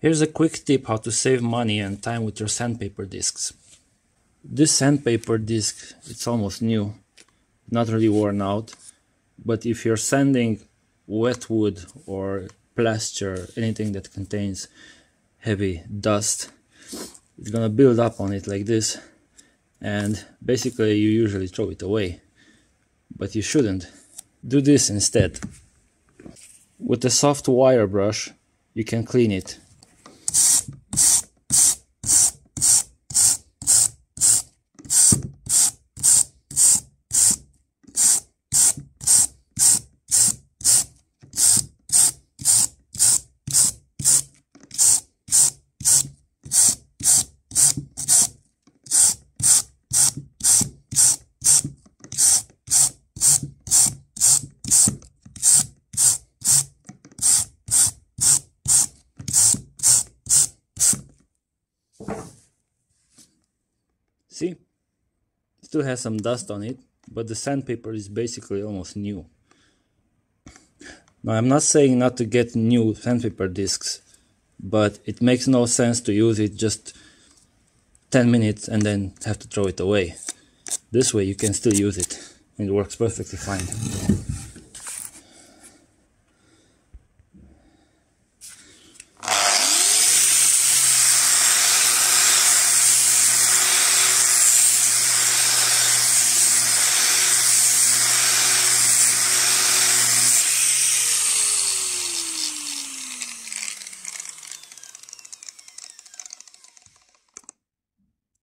Here's a quick tip how to save money and time with your sandpaper discs. This sandpaper disc, it's almost new, not really worn out, but if you're sanding wet wood or plasture, anything that contains heavy dust, it's gonna build up on it like this, and basically you usually throw it away, but you shouldn't. Do this instead. With a soft wire brush, you can clean it. See? Still has some dust on it, but the sandpaper is basically almost new. Now, I'm not saying not to get new sandpaper discs, but it makes no sense to use it just 10 minutes and then have to throw it away. This way you can still use it, and it works perfectly fine.